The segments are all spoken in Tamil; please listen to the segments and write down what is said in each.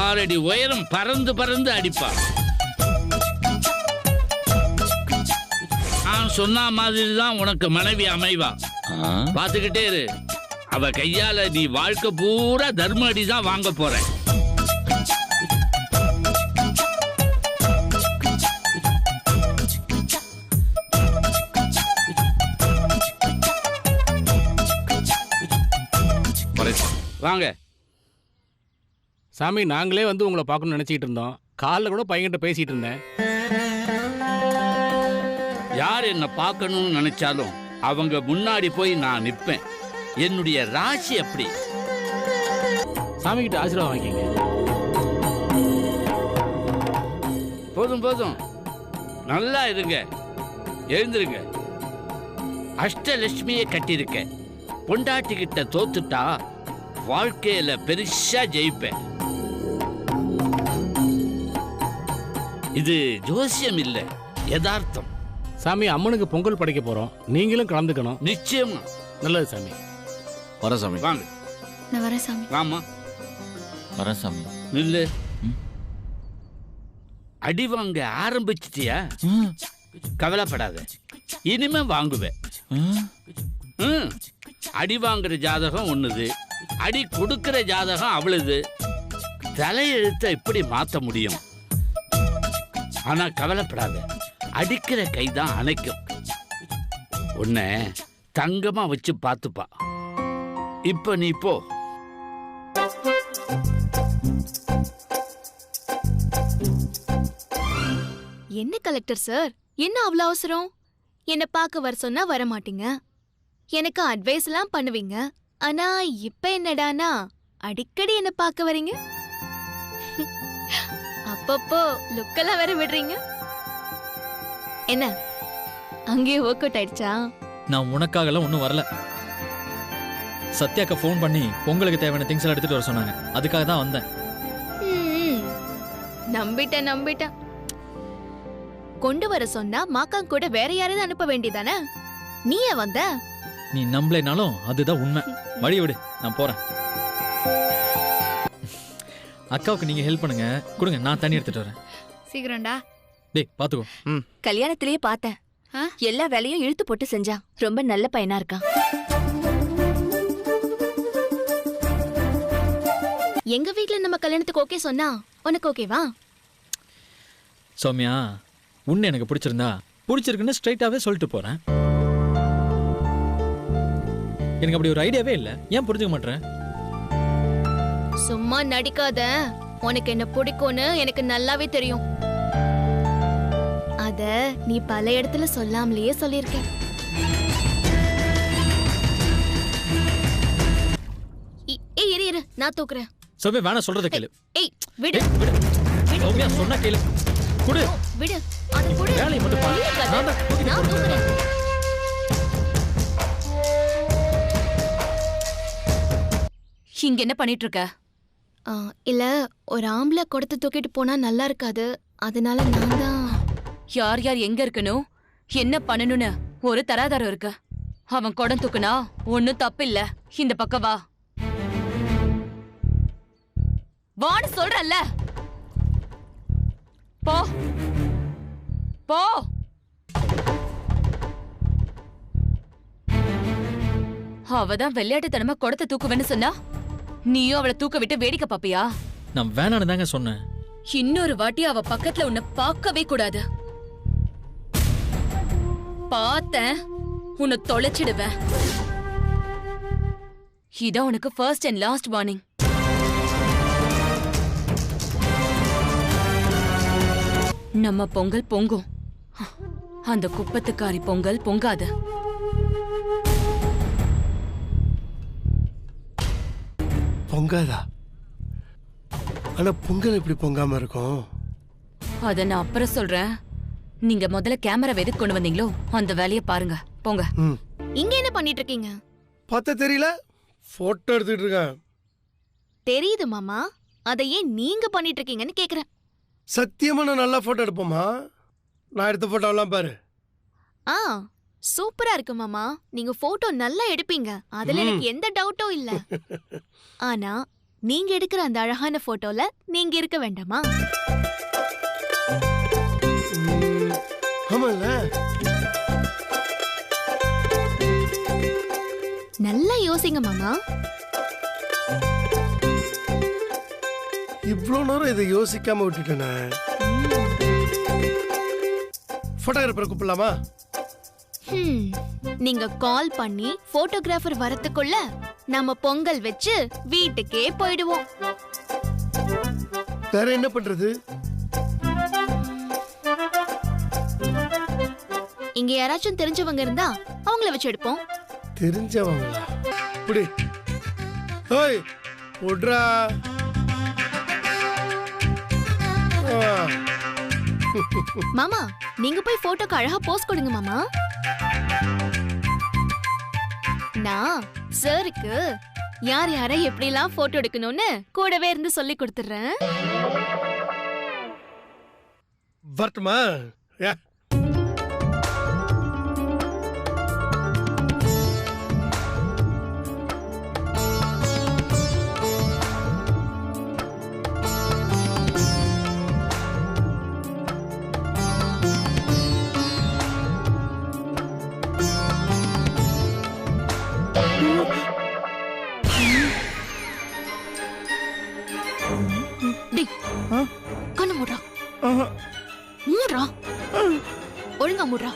6 அடி உயரம் பறந்து பறந்து அடிப்பா. நான் சொன்ன மாதிரி தான் உனக்கு மனைவி அமைவா. பார்த்துக்கிட்டே இரு. அவ கையால நீ வாழ்க்கை பூரா தர்ம அடி தான் வாங்க போற. வாங்க சாமி, நாங்களே வந்து உங்களை பார்க்கணும்னு நினைச்சிட்டு இருந்தோம். காலைல கூட பையன்கிட்ட பேசிட்டு இருந்தேன். யார் என்ன பார்க்கணும்னு நினைச்சாலும் அவங்க முன்னாடி போய் நான் நிற்பேன். என்னுடைய ராசி அப்படி. சாமி கிட்ட ஆசீர்வாதம் வாங்கிக்கங்க. போதும் போதும், நல்லா இருங்க, எழுந்திருங்க. அஷ்டலட்சுமியை கட்டியிருக்க. பொண்டாட்டிக்கிட்ட தோத்துட்டா வாழ்க்கையில பெருசா ஜெயிப்பேன். இது ஜோசியம் இல்ல, யதார்த்தம். சாமி, அம்மனுக்கு பொங்கல் படைக்க போறோம், நீங்களும் கலந்துக்கணும். நிச்சயமா. நல்லது சாமி. வர சாமி. வாங்க. நான் வரேன் சாமி. வாமா. வர சாமி. நில்லு. அடி வாங்க ஆரம்பிச்சிட்டியா? கவலைப்படாத, இனிமே வாங்குவேன். அடி வாங்குற ஜாதகம் ஒண்ணுது, அடி கொடுக்கிற ஜாதகம் அவளுது. தலையெழுத்த இப்படி மாத்த முடியும். ஆனா கவலைப்படாத, அடிக்கிற கைதான் அணைக்கும். உன்னை தங்கமா வச்சு பார்த்துப்பா. இப்ப நீ போ. என்ன கலெக்டர் சார், என்ன அவ்வளவு அவசரம்? என்ன பார்க்க வர சொன்னா வர மாட்டீங்க, எனக்கு அட்வைஸ் எல்லாம் பண்ணுவீங்க. ஆனா இப்ப என்னடானா அடிக்கடி என்ன பார்க்க வரீங்க, அப்பப்போ லுக்கெல்லாம் வேற விடுறீங்க. என்ன அங்கேயே ஒர்க் அவுட் ஆயிடுச்சா? நான் உனக்காகலாம் ஒன்றும் வரல. சத்யாக்கு ஃபோன் பண்ணி உங்களுக்கு தேவையான திங்ஸ் எல்லாம் எடுத்துட்டு வர சொன்னாங்க, அதுக்காக தான் வந்தேன். நம்பிட்டேன். கொண்டு வர சொன்னா மாக்கா கூட வேற யாரையும் அனுப்ப வேண்டியதானே? நீயே வந்த. நீ நம்பலைனாலும் அதுதான் உண்மை. வழி விடு, நான் போறேன். அக்காவுக்கு நீங்க ஹெல்ப் பண்ணுங்க. கொடுங்க, நான் தண்ணி எடுத்துட்டு வரேன். சீக்கிரம்டா. டேய் பாத்துக்கோ. கல்யாணத்திலேயே பார்த்தேன், எல்லா வேலையும் இழுத்து போட்டு செஞ்சான். ரொம்ப நல்ல பையனா இருக்கான். எங்க வீட்ல நம்ம கல்யாணத்துக்கு ஓகே சொன்னா உனக்கு ஓகேவா? சௌமியா, உன்னை எனக்கு பிடிச்சிருக்குன்னு ஸ்ட்ரைட்டாவே சொல்லிட்டு போறேன். எனக்கு அப்படி ஒரு ஐடியாவே இல்ல. ஏன் புரிஞ்சுக்க மாட்டேன்? சும்மா நடிக்காத. உனக்கு என்ன பிடிக்கும்னு எனக்கு நல்லாவே தெரியும். அத நீ பல இடத்துல சொல்லாமலேயே சொல்லியிருக்க. இரு நான் தூக்குறேன். சௌமியா, வேணா சொல்றத கேளு. ஏய் விடு. சௌமியா, சொன்னா கேளு. குடு. விடு. அது குடு. வேலையை மட்டும் பாரு. நான் தூக்குறேன். இங்க என்ன பண்ணிட்டு இருக்க? இல்ல, ஒரு ஆம்பளை கொடுத்து தூக்கிட்டு போனா நல்லா இருக்காது, அதனால நான் தான். யார் யார் எங்க இருக்கணும், என்ன பண்ணணும்னு ஒரு தராதரம் இருக்கு. அவன் குடம் தூக்குனா ஒன்னும் தப்பு இல்ல. இந்த பக்கம் வா. வான்னு சொல்றல்ல. போ போ. அவதான் விளையாட்டுத்தனமா குடத்தை தூக்குவேன்னு சொன்னா நீயும் அவளை தூக்க விட்டு வேடிக்கை பாப்பியா? நான் வேணான்னு தாங்க சொன்னேன். இன்னொரு வாட்டி அவ பக்கத்துல உன்னை பார்க்கவே கூடாது. பார்த்தேன், உன்னை தொலைச்சிடுவேன். இதான் உனக்கு ஃபர்ஸ்ட் அண்ட் லாஸ்ட் வார்னிங். நம்ம பொங்கல் பொங்கும், அந்த குப்பத்துக்காரி பொங்கல் பொங்காது. பொங்காதா? ஆனா பொங்கல் எப்படி பொங்காம இருக்கும்? அத நான் அப்புறம் சொல்றேன். நீங்க முதல்ல கேமரா எதுக்கு கொண்டு வந்தீங்களோ அந்த வேலையை பாருங்க. போங்க. இங்க என்ன பண்ணிட்டு இருக்கீங்க? பார்த்தா தெரியல, போட்டோ எடுத்துட்டு இருக்கேன். தெரியுது மாமா, அதை ஏன் நீங்க பண்ணிட்டு இருக்கீங்கன்னு கேக்குறேன். சத்தியமா நான் நல்லா போட்டோ எடுப்போமா? நான் எடுத்த போட்டோலாம் பாரு. சூப்பரா இருக்கு மாமா, நீங்க போட்டோ நல்லா எடுப்பீங்க, அதுல எனக்கு எந்த டவுட்டும் இல்ல. ஆனா நீங்க எடுக்கிற அந்த அழகான போட்டோல நீங்க இருக்க வேண்டாமா? ஆமால, நல்லா யோசிங்க மாமா. இவ்வளோ நேரம் இதை யோசிக்காம விட்டுட்டேனே. போட்டோகிராஃபரை கூப்பிடலாமா? நீங்க கால் பண்ணி போட்டோகிராஃபர் வரதுக்குள்ள நம்ம பொங்கல் வச்சு வீட்டுக்கே போயிடுவோம். வேற என்ன பண்றது? இங்க யாராச்சும் தெரிஞ்சவங்க இருந்தா அவங்கள வச்சு எடுப்போம். தெரிஞ்சவங்களா? இப்படி ஓய் விட்றா. மாமா, நீங்க போய் போட்டோக்கு அழகா போஸ் கொடுங்க மாமா. நான் சாருக்கு யார் யாரை எப்படிலாம் போட்டோ எடுக்கணும்னு கூடவே இருந்து சொல்லி கொடுத்துறேன். வரட்டுமா? கண்ணு மூடுறா. மூடுறா, ஒழுங்கா மூடுறா.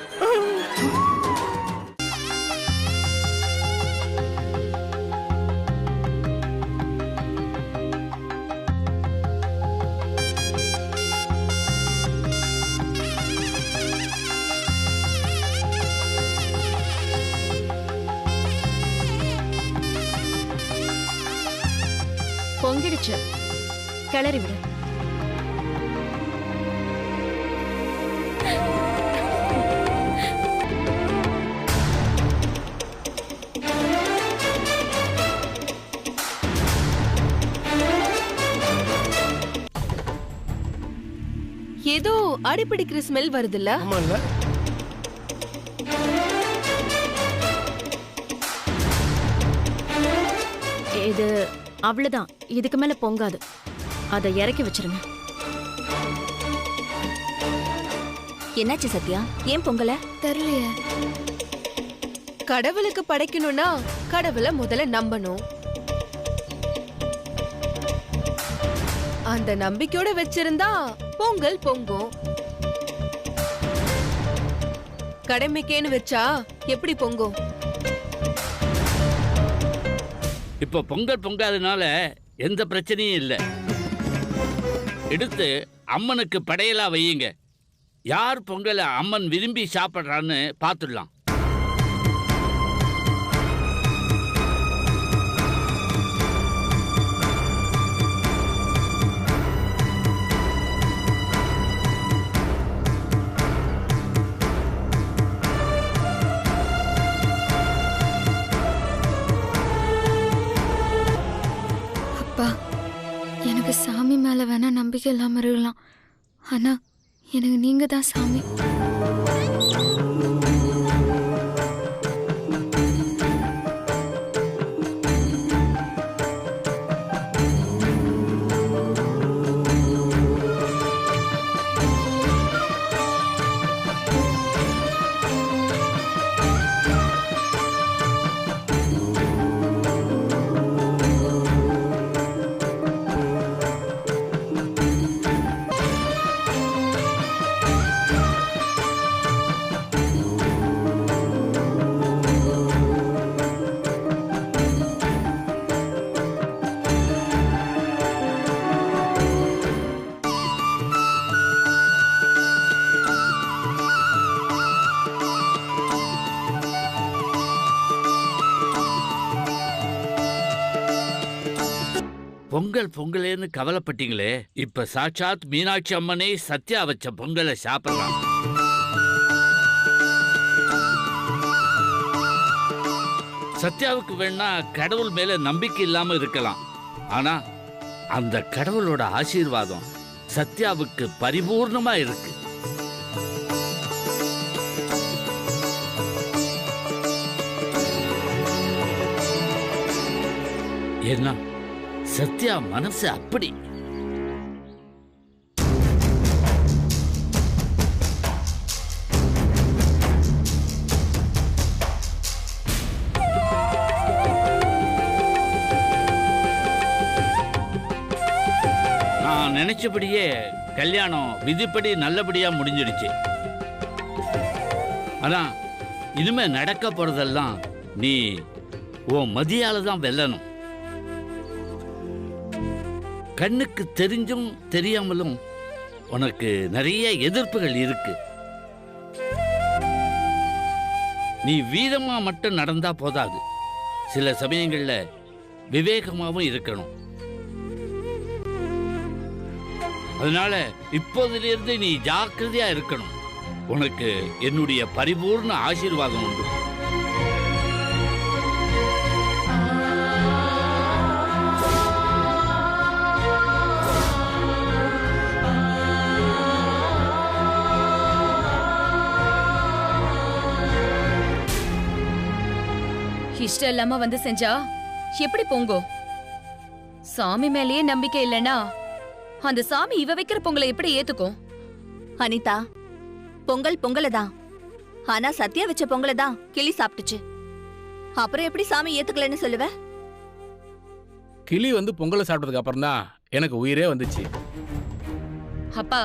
பொங்கிடுச்சு, கிளறி விடு. ஏதோ அடிப்பிடிக்கிற ஸ்மெல் வருதுல்ல? ஆமால, இது அவ்வளவுதான், இதுக்கு மேல பொங்காது. அதை இறக்கி வச்சிருங்க. என்னாச்சு சத்யா, ஏன் பொங்கல? தெரியலையே. கடவுளுக்கு படைக்கணும்னா கடவுளை முதல்ல நம்பணும். அந்த நம்பிக்கையோட வச்சிருந்தா பொங்கல் பொங்கும். கடமைக்கேன்னு வச்சா எப்படி பொங்கும்? இப்போ பொங்கல் பொங்காதனால எந்த பிரச்சனையும் இல்லை. எடுத்து அம்மனுக்கு படையலா வையுங்க. யார் பொங்கலை அம்மன் விரும்பி சாப்பிட்றான்னு பார்த்துடலாம். அப்பா, எனக்கு சாமி மேல வேணா நம்பிக்கை இல்லாம இருக்கலாம், ஆனா எனக்கு நீங்க தான் சாமி. பொங்கல் பொங்கலேன்னு கவலைப்பட்டீங்களே, இப்ப சாட்சாத் மீனாட்சி அம்மனே சத்யா வச்ச பொங்கலை சாப்பிடலாம். சத்யாவுக்கு வேணா கடவுள் மேல நம்பிக்கை இல்லாம இருக்கலாம், ஆனா அந்த கடவுளோட ஆசீர்வாதம் சத்யாவுக்கு பரிபூர்ணமா இருக்கு. ஏன்னா சத்யா மனசு அப்படி. நான் நினைச்சபடியே கல்யாணம் விதிப்படி நல்லபடியா முடிஞ்சிடுச்சு. ஆனா இனிமே நடக்க போறதெல்லாம் நீ உன் மதியால தான் வெல்லணும். கண்ணுக்கு தெரிஞ்சும் தெரியாமலும் உனக்கு நிறைய எதிர்ப்புகள் இருக்கு. நீ வீரமா மட்டும் நடந்தா போதாது, சில சமயங்கள்ல விவேகமாவும் இருக்கணும். அதனால இப்போதிலிருந்து நீ ஜாக்கிரதையா இருக்கணும். உனக்கு என்னுடைய பரிபூர்ண ஆசீர்வாதம் உண்டு. இஷ்டம் இல்லாம வந்து செஞ்சா எப்படி பொங்கும்? சாமி மேலேயே நம்பிக்கை இல்லைன்னா அந்த சாமி இவ வைக்கிற பொங்கலை எப்படி ஏத்துக்கும்? அனிதா, பொங்கல் பொங்கலை தான். ஆனா சத்யா வச்ச பொங்கலை தான் கிளி சாப்பிட்டுச்சு. அப்புறம் எப்படி சாமி ஏத்துக்கலன்னு சொல்லுவ? கிளி வந்து பொங்கலை சாப்பிட்டதுக்கு அப்புறம் தான் எனக்கு உயிரே வந்துச்சு. அப்பா,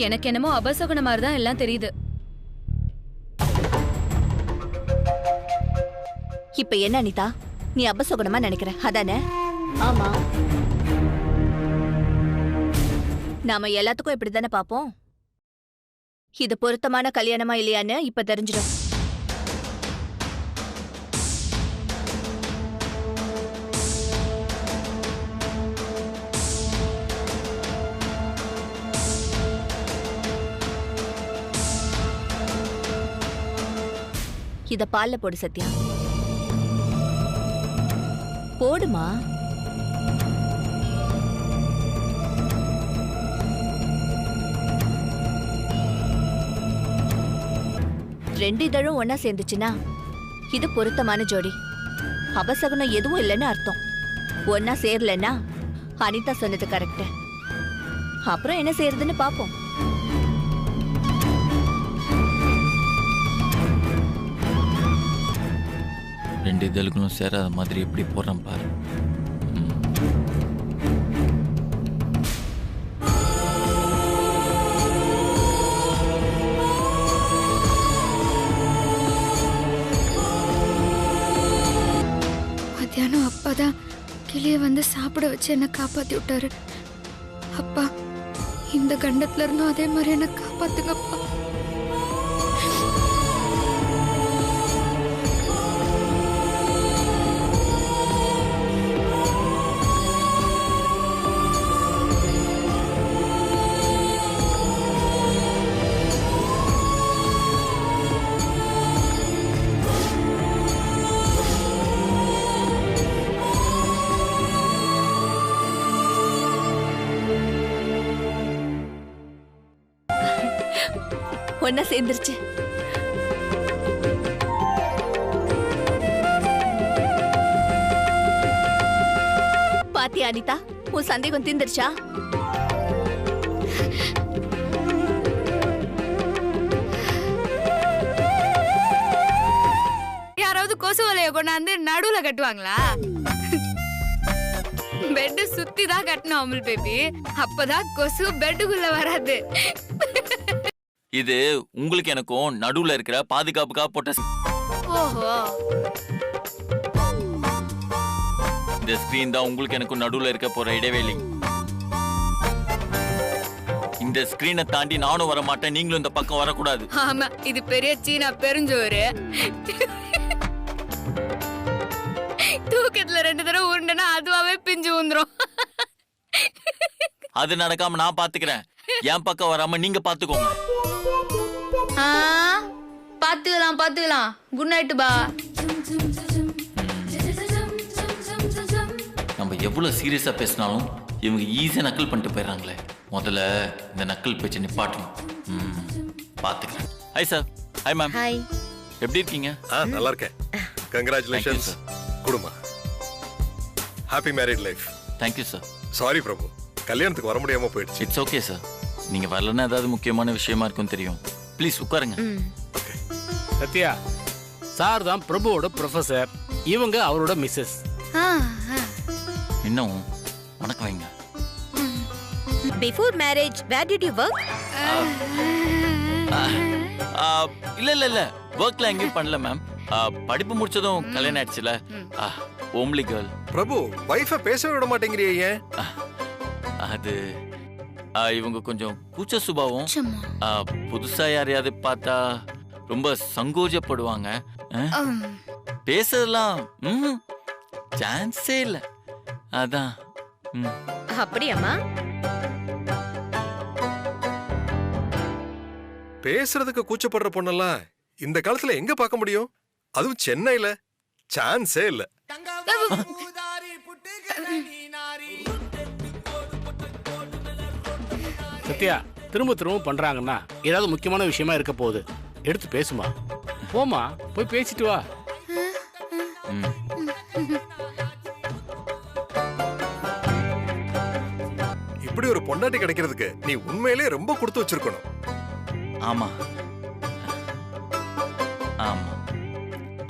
எனக்கு என்னமோ அபசகுன மாதிரி தான் எல்லாம் தெரியுது. இப்ப என்ன அனிதா, நீ அபசகுணமா நினைக்கிற அதானே? ஆமா, நாம எல்லாத்துக்கும் இப்படித்தானே பாப்போம். இது பொருத்தமான கல்யாணமா இல்லையான்னு இப்ப தெரிஞ்சிடும். இத பால்ல போடு சத்யா. போடுமா. ரெண்டு இதழும் ஒன்னா சேர்ந்துச்சுன்னா இது பொருத்தமான ஜோடி. அபசகுனம் எதுவும் இல்லைன்னு அர்த்தம். ஒன்னா சேரலன்னா அனிதா சொன்னது கரெக்ட். அப்புறம் என்ன செய்யறதுன்னு பாப்போம். ரெண்டு இதழ்களும் சேராத மாதிரி எப்படி போடுறேன் பாரு. மத்தியானம் அப்பா தான் கிளியை வந்து சாப்பிட வச்சு என்னை காப்பாத்தி விட்டாரு. அப்பா, இந்த கண்டத்துல இருந்தும் அதே மாதிரி என்ன காப்பாத்துங்கப்பா. ஒன்னா சேர்ந்துருச்சு. பாத்தியா அனிதா, உன் சந்தேகம் தீர்ந்துருச்சா? யாராவது கொசு வலைய கொண்டாந்து நடுவுல கட்டுவாங்களா? பெட் சுத்தி தான் கட்டணும் அமுல் பேபி. அப்பதான் கொசு பெட்டுக்குள்ள வராது. இது உங்களுக்கு எனக்கும் நடுவுல இருக்கிற பாதுகாப்புக்காக போட்ட. ஓஹோ, இந்த ஸ்கிரீன் தான் உங்களுக்கு எனக்கும் நடுவுல இருக்க போற இடைவெளி. இந்த ஸ்கிரீனை தாண்டி நானும் வர மாட்டேன், நீங்களும் இந்த பக்கம் வரக்கூடாது. ஆமா, இது பெரிய சீனா பெருஞ்சோறு. தூக்கத்துல 2 தடவை உருண்டனா அதுவாவே பிஞ்சு ஊந்துரும். அது நடக்காம நான் பாத்துக்கிறேன். என் பக்கம் வராம நீங்க பாத்துக்கோங்க. பாத்துக்கலாம். குட் நைட் பா. நம்ம எவ்வளவு சீரியஸா பேசினாலும் இவங்க ஈஸியா நக்கல் பண்ணிட்டு போயிடறாங்களே. முதல்ல இந்த நக்கல் பேச்சை நிப்பாட்டணும். பாத்துக்கிறேன். Hi sir. Hi ma'am. Hi. எப்படி இருக்கீங்க? நல்லா இருக்கேன். கங்க்ராச்சுலேஷன்ஸ். குடுமா. Happy married life. Thank you sir. Sorry Prabhu, கல்யாணத்துக்கு வர முடியாம போயிடுச்சு. It's okay sir. நீங்க வரலன்னா ஏதாவது முக்கியமான விஷயமா இருக்கும் தெரியும். ப்ளீஸ் உட்காருங்க. சத்யா, சார் தான் பிரபுவோட ப்ரொஃபசர், இவங்க அவரோட மிஸ்ஸஸ். இன்னும் வணக்கம் வைங்க. Before marriage where did you work? இல்ல ஒர்க்ல எங்கேயும் பண்ணல மேம். படிப்பு முடிச்சதும் கல்யாணம் ஆயிடுச்சுல. ஓம்லி கேர்ள். பிரபு, வைஃபை பேச விட மாட்டேங்கிறியே ஏன்? அது இவங்க கொஞ்சம் கூச்ச சுபாவம். புதுசா யாரையாவது பார்த்தா ரொம்ப சங்கோஜப்படுவாங்க. பேசலாம் சான்ஸே இல்ல. அதான். அப்படியாம்மா? பேசுறதுக்கு கூச்சப்படுற பொண்ணெல்லாம் இந்த காலத்துல எங்க பார்க்க முடியும்? அதுவும் சென்னையில சான்ஸே இல்ல. சத்யா, திரும்ப திரும்ப பண்றாங்கன்னா ஏதாவது முக்கியமான விஷயமா இருக்க போகுது. எடுத்து பேசுமா. போமா, போய் பேசிட்டு வா. இப்படி ஒரு பொண்டாட்டி கிடைக்கிறதுக்கு நீ உண்மையிலே ரொம்ப கொடுத்து வச்சிருக்கணும். ஆமா ஆமா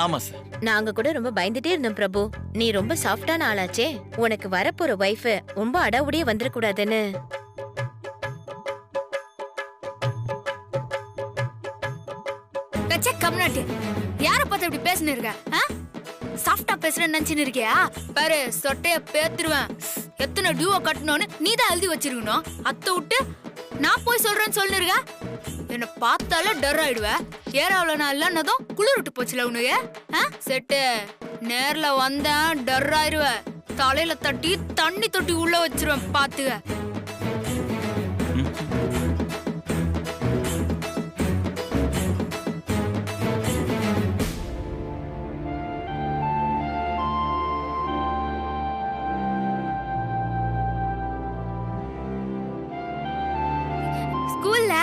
ஆமா சார். நாங்க கூட ரொம்ப பயந்துட்டே இருந்தோம் பிரபு. நீ ரொம்ப சாஃப்டான ஆளாச்சே, உனக்கு வரப்போற வைஃப் ரொம்ப அடாவுடியே வந்துடக்கூடாதுன்னு. கம்னாட்டி யார பார்த்து இப்படி பேசினு இருக்க? சாஃப்டா பேசுறேன்னு நினைச்சுன்னு இருக்கியா? பாரு, சொட்டைய பேத்துருவேன். எத்தனை டியூவை கட்டணும்னு நீ தான் எழுதி வச்சிருக்கணும். அத்தை விட்டு நான் போய் சொல்றேன்னு சொல்லிருக்க. என்ன பார்த்தாலே டர் ஆயிடுவ. ஏறாவல நான் இல்லைன்னதும் குளிர் விட்டு போச்சுல உனக்கு. செட்டு நேர்ல வந்தேன் டர் ஆயிடுவ. தலையில தட்டி தண்ணி தொட்டி உள்ள வச்சிருவேன் பாத்துக்க. ஸ்கூல்ல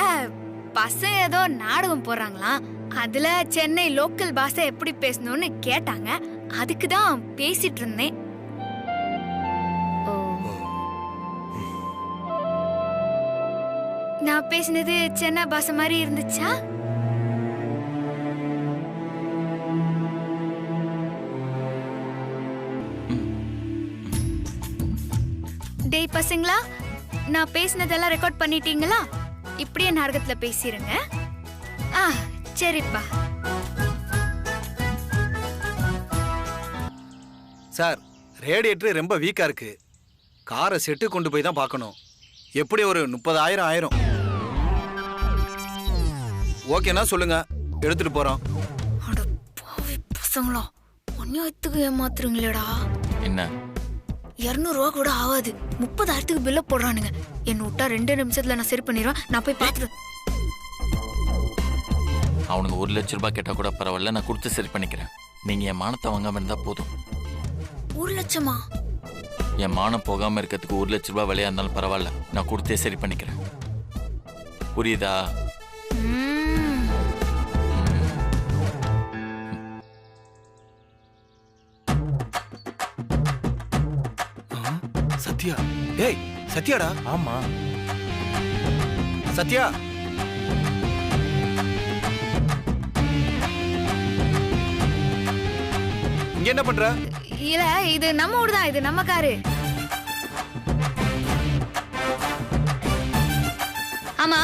பசங்க ஏதோ நாடகம் போடுறாங்களாம். அதுல சென்னை லோக்கல் பாஷை எப்படி பேசணும்னு கேட்டாங்க. அதுக்கு தான் பேசிட்டு இருந்தேன். நான் பேசினது சென்னை பாஷை மாதிரி இருந்துச்சா? டேய் பசங்களா, நான் பேசினதெல்லாம் ரெக்கார்ட் பண்ணிட்டீங்களா? இப்படியே நாடகத்துல பேசிருங்க. சரிப்பா. சார், ரேடியேட்டர் ரொம்ப வீக்கா இருக்கு. காரை செட்டு கொண்டு போய் தான் பார்க்கணும். எப்படி ஒரு 30,000 ஆயிரும். ஓகேனா சொல்லுங்க, எடுத்துட்டு போறோம். அட பாவி பசங்களா, ஒன்னியத்துக்கு ஏமாத்துறீங்களேடா. என்ன 200 ரூபா கூட ஆகாது, 30,000க்கு பில்ல போடுறானுங்க. என்ன விட்டா 2 நிமிஷத்துல நான் சரி பண்ணிடுவேன். நான் போய் பார்த்துட்டு. அவனுக்கு 1 லட்சம் ரூபாய் கேட்டா கூட பரவாயில்ல, நான் கொடுத்து சரி பண்ணிக்கிறேன். நீங்க என் மானத்தை வாங்காம இருந்தா போதும். 1 லட்சமா? என் மானம் போகாம இருக்கிறதுக்கு 1 லட்சம் ரூபாய் விலையா இருந்தாலும் பரவாயில்ல, நான் கொடுத்தே சரி பண்ணிக்கிறேன். புரியுதா? சத்யா, ஏய் சத்யாடா. ஆமா சத்யா. இங்க என்ன பண்ற? இல்ல, இது நம்ம ஊர் தான். இது நம்ம காரு. ஆமா,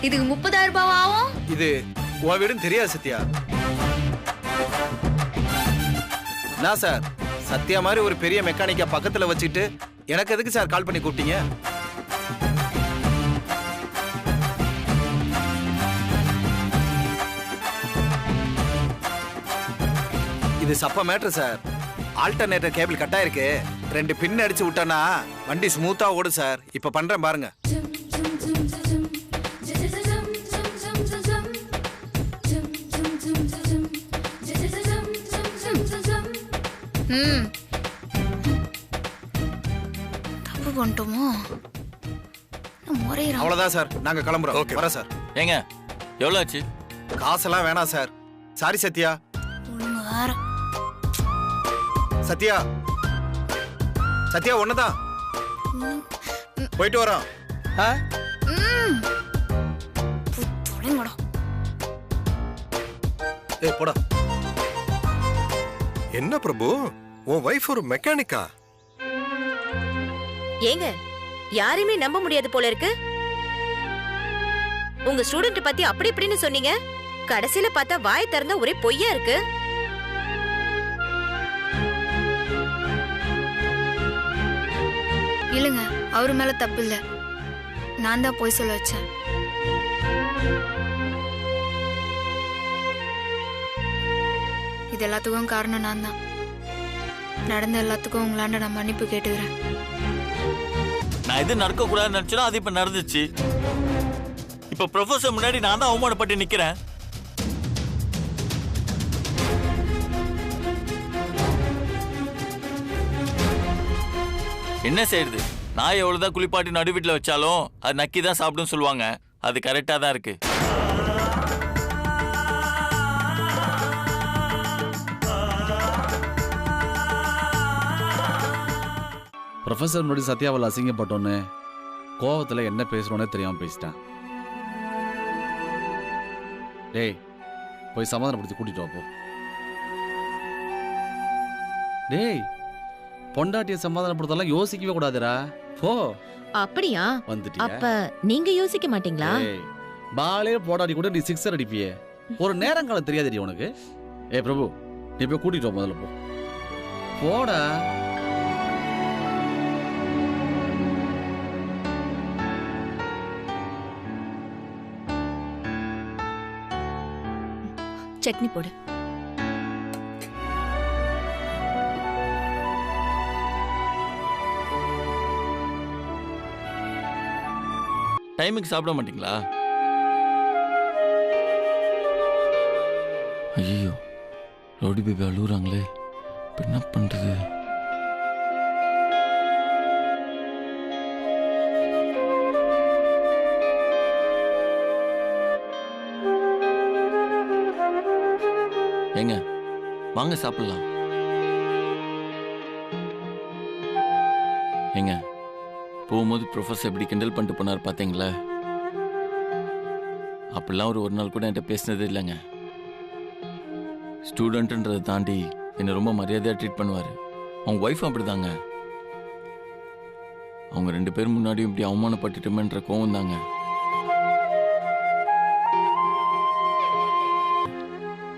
இதுக்கு 30,000 ரூபாய் ஆகும். இது உன் வீடுன்னு தெரியாது சத்யா. நான் சார், சத்யா மாதிரி ஒரு பெரிய மெக்கானிக்கா பக்கத்துல வச்சுட்டு எனக்கு எதுக்கு சார் கால் பண்ணி கூப்பிட்டீங்க? இது சப்ப matter sir. Alternator cable cut ஆயிருக்கு. 2 பின் அடிச்சு விட்டானா வண்டி ஸ்மூத்தா ஓடும் சார். இப்ப பண்றேன் பாருங்க. தப்பு பண்ணிட்டோமோ? அவ்வளவுதான் சார், நாங்க கிளம்புறோம். வரேன் சார். ஏங்க எவ்வளவு ஆச்சு? காசெல்லாம் வேணாம் சார். சாரி சத்யா. சத்யா, சத்யா ஒண்ணுதான். போயிட்டு வரோம். தொலைங்கடா. ஏய் போடா. என்ன பிரபு, உன் வைஃப் ஒரு மெக்கானிக்கா? ஏங்க யாரையுமே நம்ப முடியாது போல இருக்கு. உங்க ஸ்டூடெண்ட் பத்தி அப்படி இப்படின்னு சொன்னீங்க, கடைசியில பார்த்தா வாய் திறந்தா ஒரே பொய்யா இருக்கு. இல்லைங்க, அவரு மேல தப்பு இல்ல, நான் தான் போய் சொல்ல வச்சேன். இது எல்லாத்துக்கும் காரணம் நான் தான். நடந்த எல்லாத்துக்கும் உங்களாண்ட நான் மன்னிப்பு கேட்டுக்கிறேன். நான் எது நடக்க கூடாதுன்னு நினைச்சேனோ அது இப்ப நடந்துச்சு. இப்ப ப்ரொஃபசர் முன்னாடி நான் தான் அவமானப்பட்டு நிக்கிறேன். என்ன செய்யுது? நான் எவ்வளவுதான் குளிப்பாட்டி நடு வீட்டுல வச்சாலும் அது நக்கி தான் சாப்பிடும் சொல்லுவாங்க. அது கரெக்டா தான் இருக்கு. ப்ரொஃபஸர் முன்னாடி சத்யாவில் அசிங்கப்பட்டோன்னு கோவத்தில் என்ன பேசுகிறோன்னே தெரியாமல் பேசிட்டேன். டேய் போய் சமாதானப்படுத்தி கூட்டிட்டு வாப்போ. டேய் பொண்டாட்டியை சமாதானப்படுத்தலாம் யோசிக்கவே கூடாதுடா. போ. அப்படியா? வந்துட்டியா? அப்ப நீங்க யோசிக்க மாட்டீங்களா? பாலே போடாடி கூட நீ சிக்ஸர் அடிப்பியே. ஒரு நேரங்காலம் தெரியாதுடி உனக்கு. பிரபு நீ போய் கூட்டிட்டு வா முதல்ல. போ போடா. சட்னி போடு. டைமுக்கு சாப்பிட மாட்டீங்களா? ஐயோ ரவுடி பேபி அழுகுறாங்களே, இப்ப என்ன பண்றது? ஏங்க வாங்க சாப்பிடலாம். ஏங்க போகும்போது ப்ரொஃபஸர் எப்படி கிண்டல் பண்ணிட்டு போனார் பார்த்தீங்களா? அப்படிலாம் ஒரு நாள் கூட என்கிட்ட பேசினது இல்லைங்க. ஸ்டூடெண்ட்ன்றதை தாண்டி என்னை ரொம்ப மரியாதையாக ட்ரீட் பண்ணுவார். அவங்க ஒய்ஃபும் அப்படிதாங்க. அவங்க 2 பேர் முன்னாடியும் இப்படி அவமானப்பட்டுட்டோமேன்ற கோவம் தாங்க.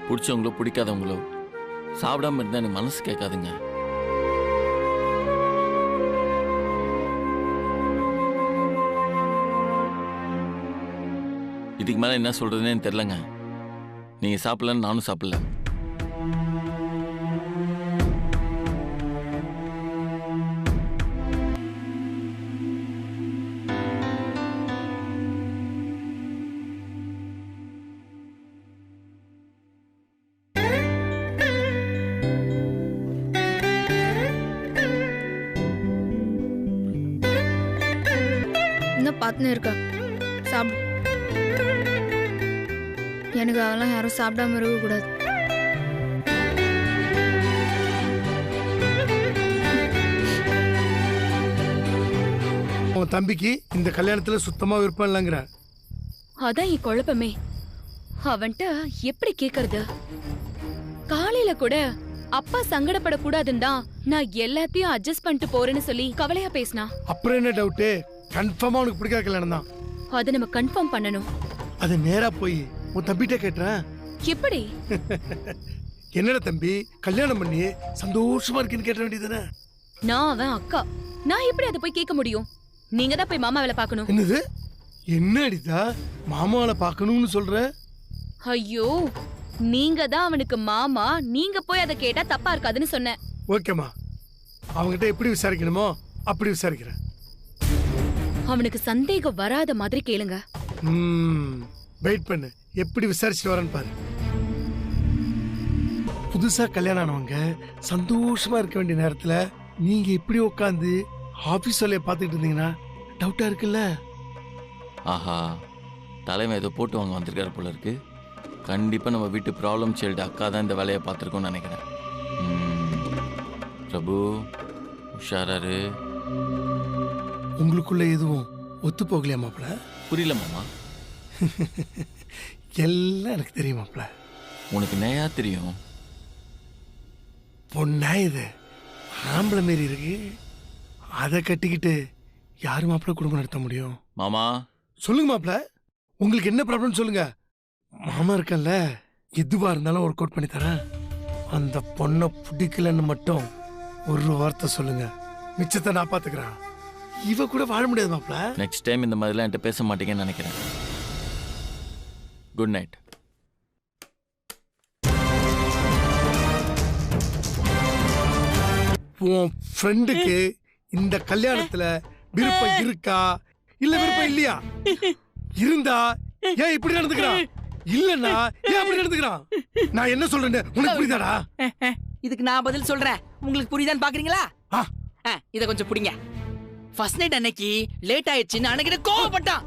பிடிச்சவங்களோ பிடிக்காதவங்களோ சாப்பிடாம இருந்தா எனக்கு மனசு கேட்காதுங்க. இதுக்கு மேல என்ன சொல்றதுன்னு தெரியலங்க. நீங்க சாப்பிடலன்னு நானும் சாப்பிடல. பார்த்துன்னு இருக்கா, சாப்பிடு. எனக்கு அதெல்லாம் யாரும் சாப்பிடாம இருக்க கூடாது. உன் தம்பிக்கு இந்த கல்யாணத்துல சுத்தமா விருப்பம் இல்லைங்கிற. அதான் என் குழப்பமே. அவன்கிட்ட எப்படி கேக்குறது? காலையில கூட அப்பா சங்கடப்படக்கூடாதுன்னு தான் நான் எல்லாத்தையும் அட்ஜஸ்ட் பண்ணிட்டு போறேன்னு சொல்லி கவலையா பேசினா. அப்புறம் என்ன டவுட்? கன்ஃபார்மா உனக்கு பிடிக்காத கல்யாணம் தான். அதை நம்ம கன்ஃபார்ம் பண்ணணும். அது நேரா போய் உன் தம்பிட்ட கேட்டேன். எப்படி? என்னடா தம்பி கல்யாணம் பண்ணி சந்தோஷமா இருக்குன்னு கேட்ட வேண்டியதுதானே? நான் அவன் அக்கா, நான் எப்படி அதை போய் கேட்க முடியும்? நீங்க தான் போய் மாமா வேலை பார்க்கணும். என்னது? என்ன அடிதா மாமாவை பார்க்கணும்னு சொல்ற? ஐயோ, நீங்க தான் அவனுக்கு மாமா, நீங்க போய் அதை கேட்டா தப்பா இருக்காதுன்னு சொன்னேன். ஓகேமா, அவங்கிட்ட எப்படி விசாரிக்கணுமோ அப்படி விசாரிக்கிறேன். அவனுக்கு சந்தேகம் வராத மாதிரி கேளுங்க. வெயிட் பண்ணு, எப்படி விசாரிச்சுட்டு வரேன்னு பாரு. புதுசா கல்யாணம் ஆனவங்க சந்தோஷமா இருக்க வேண்டிய நேரத்துல நீங்க இப்படி உட்காந்து ஆபீஸ் வேலையை பார்த்துட்டு இருந்தீங்கன்னா டவுட்டா இருக்குல்ல? ஆஹா, தலைமை ஏதோ போட்டு வாங்க வந்திருக்காரு போல இருக்கு. கண்டிப்பா நம்ம வீட்டு ப்ராப்ளம் சைல்டு அக்கா தான் இந்த வேலையை பார்த்துருக்கோம்னு நினைக்கிறேன். பிரபு உஷாராரு. உங்களுக்குள்ள எதுவும் ஒத்து போகலையா மாப்பிள? புரியல மாமா. எல்லாம் எனக்கு தெரியும் மாப்பிள. உனக்கு நேயா தெரியும்? பொண்ணா இது ஆம்பளை மாரி இருக்கு. அதை கட்டிக்கிட்டு யாரு மாப்பிள குடும்பம் நடத்த முடியும்? மாமா சொல்லுங்க மாப்பிள, உங்களுக்கு என்ன ப்ராப்ளம் சொல்லுங்க. மாமா இருக்கல்ல, எதுவா இருந்தாலும் ஒர்க் அவுட் பண்ணி தரேன். அந்த பொண்ணை பிடிக்கலன்னு மட்டும் ஒரு வார்த்தை சொல்லுங்க, மிச்சத்தை நான் பாத்துக்கிறேன். இவ கூட வாழ முடியாது மாப்பிள. நெக்ஸ்ட் டைம் இந்த மாதிரிலாம் என்கிட்ட பேச மாட்டீங்கன்னு நினைக்கிறேன். Good night. உன் ஃப்ரெண்டுக்கு இந்த கல்யாணத்துல விருப்பம் இருக்கா இல்ல விருப்பம் இல்லையா? இருந்தா ஏன் இப்படி நடந்துக்கிறான்? இல்லன்னா ஏன் அப்படி நடந்துக்கிறான்? நான் என்ன சொல்றேன் உனக்கு புரியுதாடா? இதுக்கு நான் பதில் சொல்றேன், உங்களுக்கு புரியுதான்னு பாக்குறீங்களா? இத கொஞ்சம் புடிங்க. ஃபர்ஸ்ட் நைட் அன்னைக்கு லேட் ஆயிடுச்சுன்னு அன்னைக்கு கோவப்பட்டான்.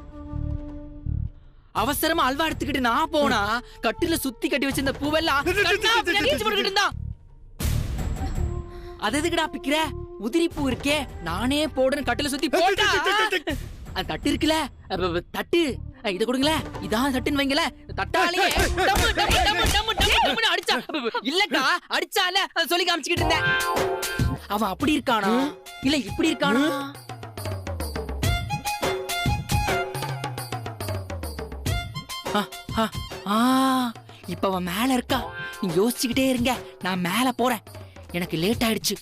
அவசரமா அல்வா எடுத்துக்கிட்டு நான் போனா கட்டில சுத்தி கட்டி வச்சிருந்த பூவெல்லாம் போட்டுக்கிட்டு இருந்தான். அது எதுக்குடா பிக்கிற? உதிரி பூ இருக்கே, நானே போடுன்னு கட்டில சுத்தி போட்டா அந்த தட்டு இருக்குல்ல, தட்டு இத கொடுங்களேன், இதான் தட்டுன்னு வைங்கள. தட்டாலேயே அடிச்சா இல்லக்கா, அடிச்சால சொல்லி காமிச்சுக்கிட்டு இருந்தேன். அவன் அப்படி இருக்கானா இல்ல இப்படி இருக்கானா? இப்ப அவன் மேல இருக்கா. நீ யோசிச்சுக்கிட்டே இருங்க, நான் மேல போறேன். எனக்கு லேட் ஆயிடுச்சு.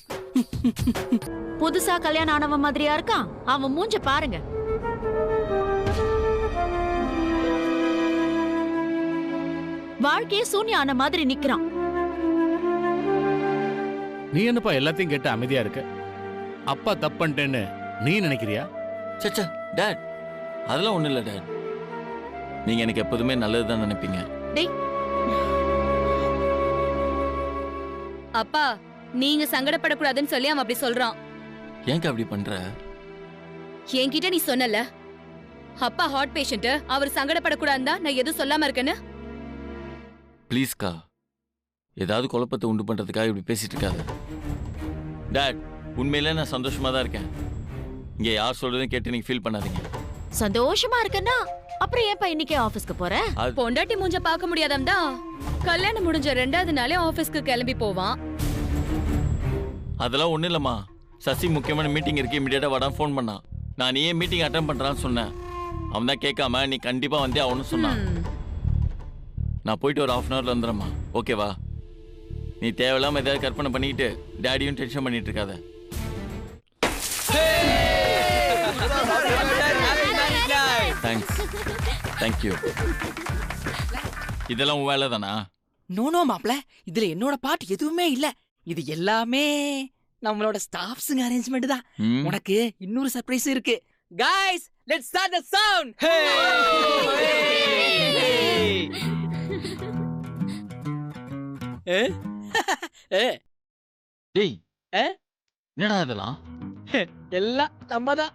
புதுசா கல்யாணம் ஆனவன் மாதிரியா இருக்கான். அவன் மூஞ்ச பாருங்க. வாழ்க்கையே சூன்யம் ஆன மாதிரி நிக்கிறான். நீ என்னப்பா எல்லாத்தையும் கேட்டு அமைதியா இருக்க? அப்பா தப்புன்ட்டேன்னு நீ நினைக்கிறியா? சச்சா டாட், அதெல்லாம் ஒண்ணும் இல்ல டாட். நீங்க எனக்கு எப்போதுமே நல்லதுதான் நினைப்பீங்க. அப்பா, நீங்க சங்கடப்படக்கூடாதுன்னு சொல்லி அவன் அப்படி சொல்றான். ஏங்க அப்படி பண்ற? என்கிட்ட நீ சொன்னல, அப்பா ஹார்ட் பேஷண்ட், அவர் சங்கடப்படக்கூடாதுன்னு நான் எதுவும் சொல்லாம இருக்கேன்னு. ப்ளீஸ்கா, ஏதாவது குழப்பத்தை உண்டு பண்றதுக்காக இப்படி பேசிட்டு இருக்காத. டாட், உண்மையிலே நான் சந்தோஷமா தான் இருக்கேன். இங்க யார் சொல்றதையும் கேட்டு நீங்க ஃபீல் பண்ணாதீங்க. சந்தோஷமா இருக்கன்னா அப்புறம் ஏப்பா இன்னைக்கே ஆபீஸ்க்கு போற? பொண்டாட்டி மூஞ்ச பார்க்க முடியாதம் தான் கல்யாணம் முடிஞ்ச 2வது நாளே ஆபீஸ்க்கு கிளம்பி போவான். அதெல்லாம் ஒண்ணும் இல்லம்மா. சசி முக்கியமான மீட்டிங் இருக்கு, இமிடியேட்டா வாடான்னு ஃபோன் பண்ணான். நான் நீ ஏன் மீட்டிங் அட்டெண்ட் பண்றான்னு சொன்னேன். அவன் தான் கேட்காம நீ கண்டிப்பா வந்தே அவனு சொன்னான். நான் போயிட்டு ஒரு 1/2 hourல வந்துடுறேம்மா, ஓகேவா? நீ தேவையில்லாம ஏதாவது கற்பனை பண்ணிக்கிட்டு டேடியும் டென்ஷன் பண்ணிட்டு இருக்காத. தேங்க்ஸ். தேங்க்யூ. இதெல்லாம் உன் வேலை தானா? நோ மாப்ள, இதுல என்னோட பார்ட் எதுவுமே இல்ல. இது எல்லாமே நம்மளோட ஸ்டாஃப்ஸ்ங்க அரேஞ்ச்மெண்ட் தான். உனக்கு இன்னொரு சர்ப்ரைஸ் இருக்கு. Guys, let's start the sound. டேய், என்னடா இதெல்லாம்? எல்லாம் நம்மதான்.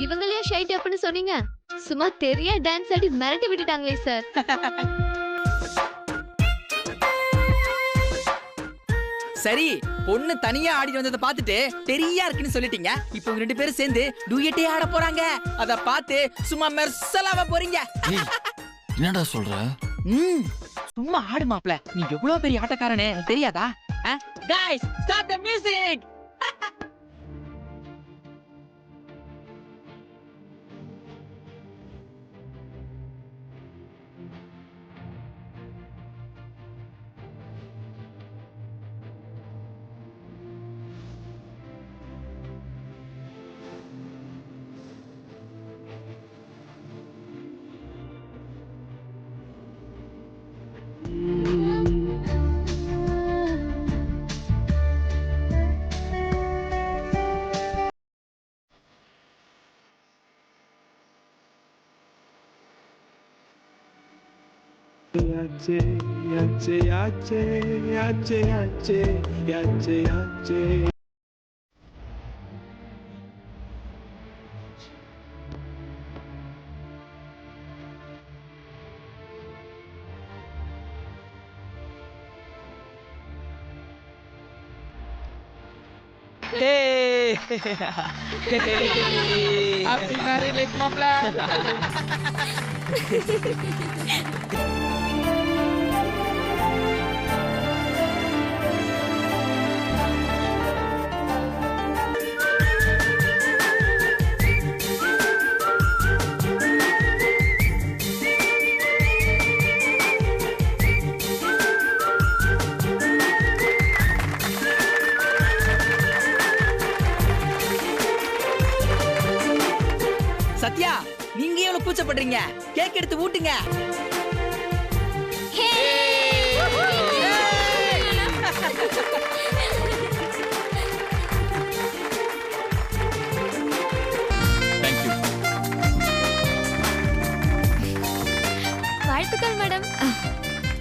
இவங்களையா ஷைட் அப்னு சொன்னீங்க? சும்மா தெரிய டான்ஸ் ஆடி மிரட்டி விட்டுட்டாங்களே சார். சரி, பொண்ணு தனியா ஆடி வந்ததை பார்த்துட்டு தெரியா இருக்குன்னு சொல்லிட்டீங்க. இப்போ 2 பேரும் சேர்ந்து டூயட்டே ஆட போறாங்க. அத பார்த்து சும்மா மெர்சலாவ போறீங்க. என்னடா சொல்ற? சும்மா ஆடு மாப்ள, நீ எவ்வளவு பெரிய ஆட்டக்காரனே தெரியாதா? Guys, start the music. Hey! Happy married life, Mapla. Sathya, நீங்க எவ்வளவு கூச்சப்படுறீங்க? கேக் எடுத்து ஊட்டுங்க. தேங்க்யூ. வாழ்த்துக்கள் மேடம்.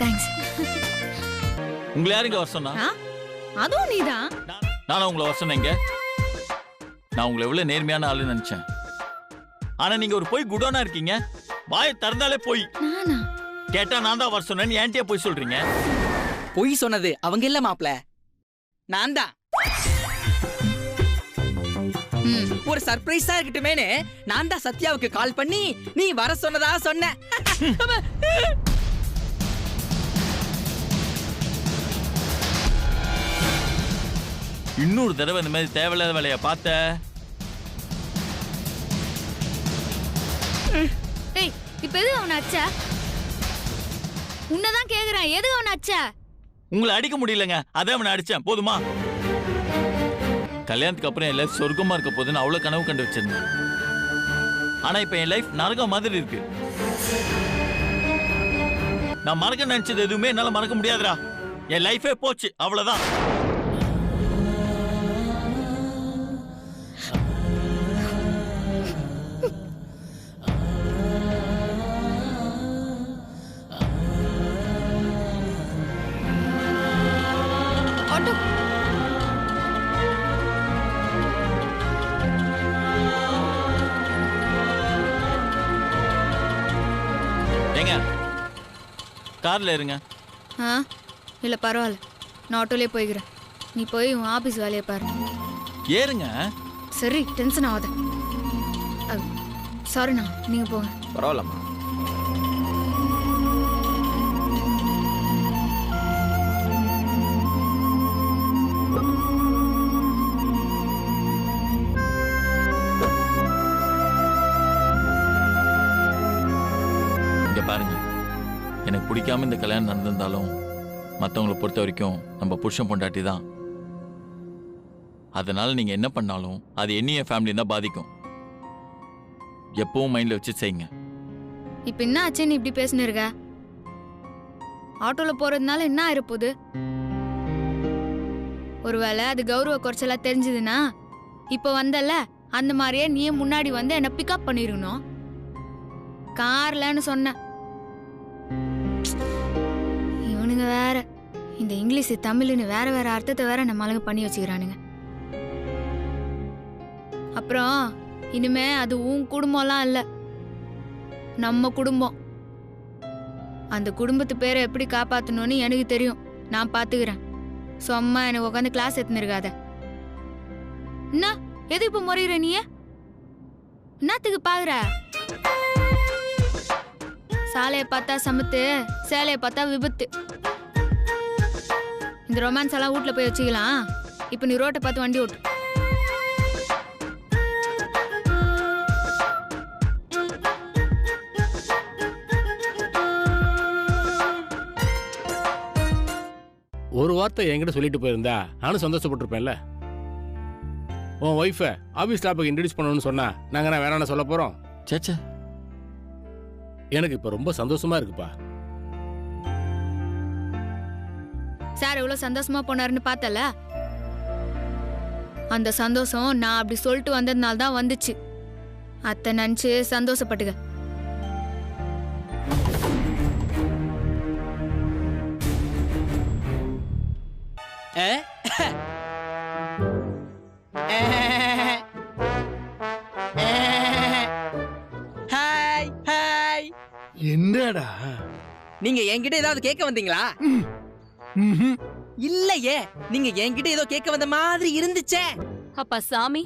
தேங்க்ஸ். உங்களை யாருங்க வர சொன்னா? அதுவும் நீதான். நானும் உங்களை வர சொன்னேங்க. நான் உங்களை எவ்வளவு நேர்மையான ஆளுன்னு நினைச்சேன். ஆனா நீங்க ஒரு போய் குடோனா இருக்கீங்க. வாயை திறந்தாலே போய். நானா? கேட்டா நான் தான் வர சொன்னேன்னு ஏன்ட்டியா போய் சொல்றீங்க? பொய் சொன்னது அவங்க இல்ல மாப்ள, நான் தான். ஒரு சர்ப்ரைஸா இருக்கட்டுமேனு நான் தான் சத்யாவுக்கு கால் பண்ணி நீ வர சொன்னதா சொன்னேன். இன்னொரு தடவை இந்த மாதிரி தேவையில்லாத வேலையை பார்த்த டேய், இப்ப எது அவன அச்சா? உன்னதான் கேக்குறான், எது அவன அச்சா? உங்களை அடிக்க முடியலங்க, அதே அவனை அடிச்சேன். போதுமா? கல்யாணத்துக்கு அப்புறம் என் லைஃப் சொர்க்கமா இருக்க போதுன்னு அவ்வளவு கனவு கண்டு வச்சிருந்தேன். ஆனா இப்ப என் லைஃப் நரகம் மாதிரி இருக்கு. நான் மறக்க நினைச்சது எதுவுமே என்னால மறக்க முடியாதுடா. என் லைஃபே போச்சு, அவ்வளவுதான். ஏங்க கார்ல இருங்க. இல்ல பரவாயில்ல, நான் ஆட்டோலயே போய்க்கிறேன். நீ போய் உன் ஆபீஸ் வேலையை பாரு. ஏறுங்க. சரி, டென்ஷன் ஆகாத. சாரிண்ணா, நீங்க போங்க. பரவாயில்லம்மா. பாருங்க, எனக்கு பிடிக்காம இந்த கல்யாணம் நடந்திருந்தாலும் மற்றவங்களை பொறுத்த வரைக்கும் நம்ம புருஷன் பொண்டாட்டி தான். அதனால நீங்க என்ன பண்ணாலும் அது என்னைய ஃபேமிலி தான் பாதிக்கும். எப்பவும் மைண்ட்ல வச்சு செய்யுங்க. இப்ப என்ன ஆச்சு, நீ இப்படி பேசினு இருக்க? ஆட்டோல போறதுனால என்ன ஆயிருப்போகுது? ஒருவேளை அது கௌரவ குறைச்சலா தெரிஞ்சதுன்னா இப்ப வந்தல அந்த மாதிரியே நீயே முன்னாடி வந்து என்ன பிக்கப் பண்ணிருக்கணும். கார்லன்னு சொன்ன. இவனுங்க வேற இந்த இங்கிலீஷ் தமிழ்னு வேற வேற அர்த்தத்தை வேற நம்ம அழகு பண்ணி வச்சுக்கிறானுங்க. அப்புறம் இனிமே அது உன் குடும்பம்லாம் இல்ல, நம்ம குடும்பம். அந்த குடும்பத்து பேரை எப்படி காப்பாத்தணும்னு எனக்கு தெரியும். நான் பாத்துக்கிறேன். சும்மா எனக்கு உட்காந்து கிளாஸ் எடுத்துன்னு இருக்காத. என்ன எது இப்ப முறையிற நீ? என்னத்துக்கு பாக்குற? சாலையை பார்த்தா சமத்து, சேலையை பார்த்தா விபத்து. இந்த ரொமான்ஸ் எல்லாம் வீட்டுல போய் வச்சுக்கலாம். இப்ப நீ ரோட்டை பார்த்து வண்டி ஓட்டு. ஒரு வார்த்தை என்கிட்ட சொல்லிட்டு போயிருந்தா நானும் சந்தோஷப்பட்டிருப்பேன்ல. உன் ஒய்ஃபை ஆபீஸ் ஸ்டாஃபுக்கு இன்ட்ரடியூஸ் பண்ணணும்னு சொன்னா நாங்க என்ன வேணான்னு சொல்ல போறோம்? சேச்சே, எனக்கு இப்ப ரொம்ப சந்தோஷமா இருக்குப்பா. சார் எவ்வளவு சந்தோஷமா போனாருன்னு பார்த்தல. அந்த சந்தோஷம் நான் அப்படி சொல்லிட்டு வந்ததுனால தான் வந்துச்சு. அத்தை நினைச்சு சந்தோஷப்பட்டுக்க. Hi hi. என்னடா நீங்க என்கிட்ட ஏதாவது கேட்க வந்தீங்களா? இல்லையே, நீங்க என்கிட்ட ஏதோ கேட்க வந்த மாதிரி இருந்துச்சே. அப்பா சாமி,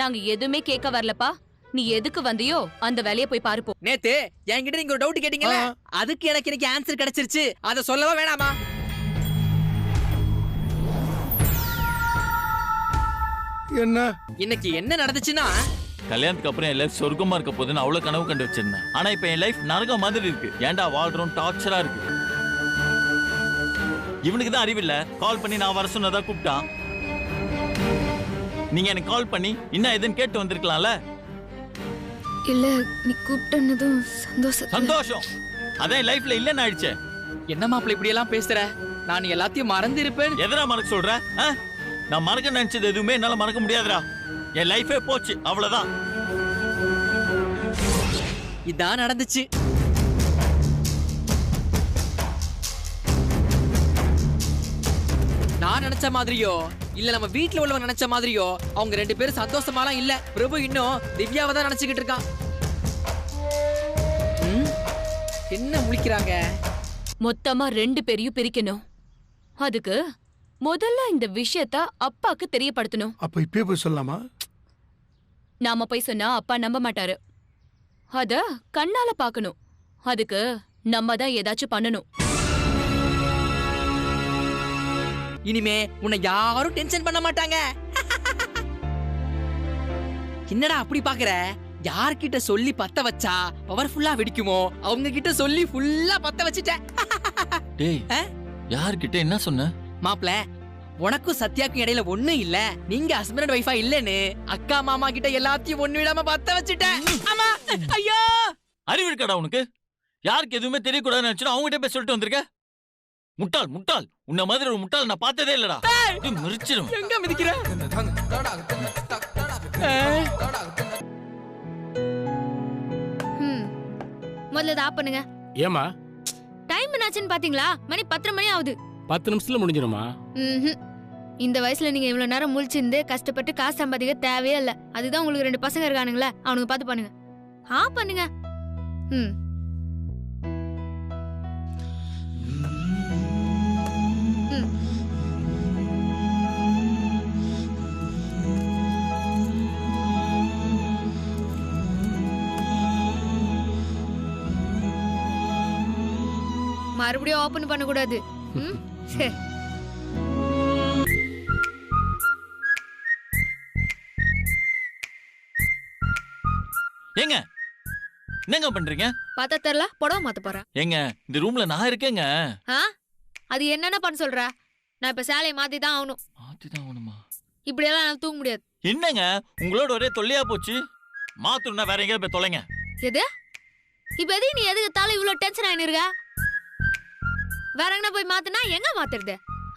நாங்க எதுவுமே கேட்க வரலப்பா. நீ எதுக்கு வந்தியோ அந்த வேலையை போய் பாருப்போ. நேத்து என்கிட்ட நீங்க ஒரு டவுட் கேட்டீங்கல்ல, அதுக்கு எனக்கு இன்னைக்கு ஆன்சர் கிடைச்சிருச்சு. அத சொல்லவா வேணாமா? என்ன இன்னைக்கு என்ன நடந்துச்சுன்னா, கல்யாணத்துக்கு அப்புறம் என் லைஃப் சொர்க்கமா இருக்க போதுன்னு அவ்வளவு கனவு கண்டு வச்சிருந்தேன். ஆனா இப்ப என் லைஃப் நரக மாதிரி இருக்கு. ஏன்டா வாழ்றோம், டார்ச்சரா இருக்கு. இவனுக்கு தான் அறிவில்ல. கால் பண்ணி நான் வர சொன்னதா கூப்பிட்டான். நீங்க எனக்கு கால் பண்ணி என்ன எதுன்னு கேட்டு வந்திருக்கலாம்ல. இல்ல, நீ கூப்பிட்டதும் சந்தோஷம். அதான் லைஃப்ல இல்லன்னு ஆயிடுச்சே. என்ன மாப்பிள்ள இப்படி எல்லாம் பேசுற? நான் எல்லாத்தையும் மறந்து இருப்பேன். எதனா மறக்க சொல்ற? நான் மறக்க நினைச்சது எதுவுமே என்னால மறக்க முடியாதுடா. என் லைஃபே போச்சு, அவ்வளவுதான். இதான் நடந்துச்சு. நான் நினைச்ச மாதிரியோ இல்ல நம்ம வீட்ல உள்ளவங்க நினைச்ச மாதிரியோ அவங்க ரெண்டு பேரும் சந்தோஷமாலாம் இல்ல. பிரபு இன்னும் திவ்யாவை தான் நினைச்சுக்கிட்டு இருக்கான். என்ன முழிக்கிறாங்க? மொத்தமா 2 பேரையும் பிரிக்கணும். அதுக்கு முதல்ல இந்த விஷயத்த அப்பாக்கு தெரியப்படுத்தணும். அப்ப இப்பயே போய் சொல்லலாமா? நாம போய் சொன்னா அப்பா நம்ப மாட்டாரு. அத கண்ணால பாக்கணும். அதுக்கு நம்ம தான் ஏதாச்சும் பண்ணணும். இனிமே உன்னை யாரும் டென்ஷன் பண்ண மாட்டாங்க. என்னடா அப்படி பாக்குற? யார்கிட்ட சொல்லி பத்த வச்சா பவர்ஃபுல்லா வெடிக்குமோ அவங்க கிட்ட சொல்லி ஃபுல்லா பத்த வச்சிட்டேன். டேய், யார்கிட்ட என்ன சொன்ன? மாப்ள, உனக்கும் சத்யாக்கும் இடையில ஒண்ணும் இல்ல. நீங்க ஹஸ்பண்ட் அண்ட் வைஃபா இல்லன்னு அக்கா மாமா கிட்ட எல்லாத்தையும் ஒண்ணு விடாம பத்த வச்சிட்டேன். ஆமா. ஐயோ, அறிவு இருக்கடா உனக்கு? யாருக்கு எதுவுமே தெரியக்கூடாதுன்னு நினைச்சு அவங்ககிட்ட போய் சொல்லிட்டு வந்திருக்க? முட்டாள் முட்டாள். உன்ன மாதிரி ஒரு முட்டாள் நான் பார்த்ததே இல்லடா. மிரிச்சிடும். எங்க மிதிக்கிற? முதல்ல ஆப் பண்ணுங்க. ஏமா டைம் என்னாச்சுன்னு பாத்தீங்களா? மணி 10 மணி ஆகுது. 10 நிமிஷத்துல முடிஞ்சிருமா? இந்த வயசுல நீங்க இவ்வளவு நேரம் முழிச்சிருந்து கஷ்டப்பட்டு காசு சம்பாதிக்க தேவையே இல்ல. அதுதான் உங்களுக்கு 2 பசங்க இருக்கானுங்களே, அவனுக்கு பார்த்து பண்ணுங்க. ஆப் பண்ணுங்க. மறுபடியும் ஓபன் பண்ண கூடாது. சரி. ஏங்க என்னங்க பண்றீங்க? பார்த்தா தெரியல, புடவை மாத்த போறேன். ஏங்க இந்த ரூம்ல நான் இருக்கேங்க. அது என்னென்ன பண்ண சொல்ற? நான் இப்ப சேலையை மாத்தி தான் ஆகணும். மாத்தி தான் ஆகணுமா? இப்படி எல்லாம் நான் தூங்க முடியாது. என்னங்க உங்களோட ஒரே தொல்லையா போச்சு. மாத்தணும்னா வேற எங்கேயாவது போய் தொலைங்க. எது? இப்ப எதுக்கு நீ எதுக்கு தலை இவ்வளவு டென்ஷன் ஆயின்னு இருக்க? வேற எங்க போய் மாத்துனா எங்க மாத்துறது?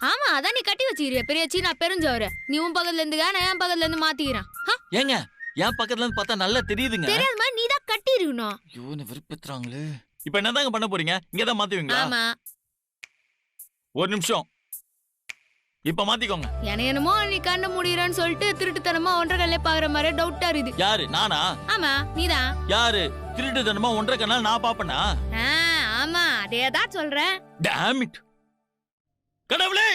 ஆமா, அதான் நீ கட்டி வச்சுக்கிறிய பெரிய சீனா பெருஞ்சவரு. நீ உன் பக்கத்துல இருந்து நான் என் பக்கத்துல இருந்து மாத்திக்கிறேன். ஏங்க என் பக்கத்துல இருந்து பார்த்தா நல்லா தெரியுதுங்க. தெரியாதுமா, நீ தான் கட்டி இருக்கணும். ஐயோ, என்ன விருப்பத்துறாங்களே. இப்போ என்னதாங்க பண்ண போறீங்க? இங்க தான் மாத்துவீங்களா? ஆமா. ஒரு நிமிஷம். இப்ப மாத்திக்கோங்க. என்னமோ நீ கண்ண முடியறன்னு சொல்லிட்டு திருட்டுத்தனமா ஒன்றரை கல்லே பாக்குற மாதிரி டவுட்டா இருக்குது. யாரு? நானா? ஆமா, நீதான். யாரு? திருட்டுத்தனமா ஒன்றரை கண்ணால் நான் பாப்பனா? ஆமா, அதேதான் சொல்றேன். Tom it. கடவுளே,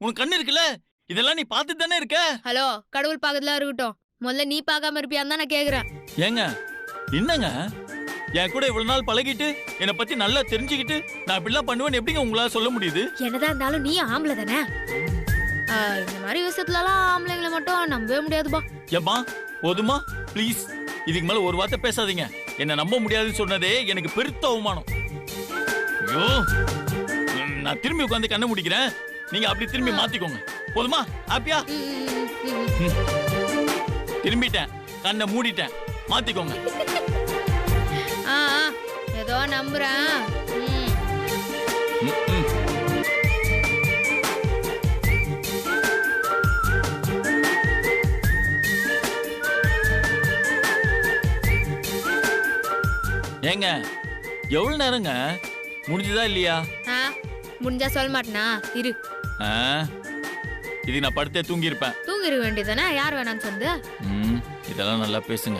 உனக்கு கண்ணு இருக்குல்ல, இதெல்லாம் நீ பார்த்துட்டு தானே இருக்க. ஹலோ, கடவுள் பாக்கத்துல இருக்கட்டும், முதல்ல நீ பார்க்காம இருப்பியான்னு தான் நான் கேக்குறேன். ஏங்க என்னங்க என் கூட இவ்வளவு நாள் பழகிட்டு என்னை பத்தி நல்லா தெரிஞ்சுக்கிட்டு நான் இப்படிலாம் பண்ணுவேன்னு எப்படிங்க உங்களால சொல்ல முடியுது? என்னதான் இருந்தாலும் நீ ஆம்பளை தானே. இந்த மாதிரி விஷயத்துலலாம் ஆம்பளைங்களை மட்டும் நம்பவே முடியாதுப்பா. ஏம்மா போதுமா ப்ளீஸ், இதுக்கு மேல ஒரு வார்த்தை பேசாதீங்க. என்ன நம்ப முடியாதுன்னு சொன்னதே எனக்கு பெருத்த அவமானம். ஐயோ, நான் திரும்பி உட்காந்து கண்ணை முடிக்கிறேன், நீங்க அப்படி திரும்பி மாத்திக்கோங்க. போதுமா? ஹாப்பியா? திரும்பிட்டேன், கண்ணை மூடிட்டேன், மாத்திக்கோங்க. ஏதோ நம்புறேன். ஏங்க எவ்வளவு நேரங்க? முடிஞ்சதா இல்லையா? முடிஞ்சா சொல்ல மாட்டேனா? இரு. இது நான் படுத்தே தூங்கியிருப்பேன். தூங்கிட வேண்டியதானே, யார் வேணாம்னு சொந்த? இதெல்லாம் நல்லா பேசுங்க.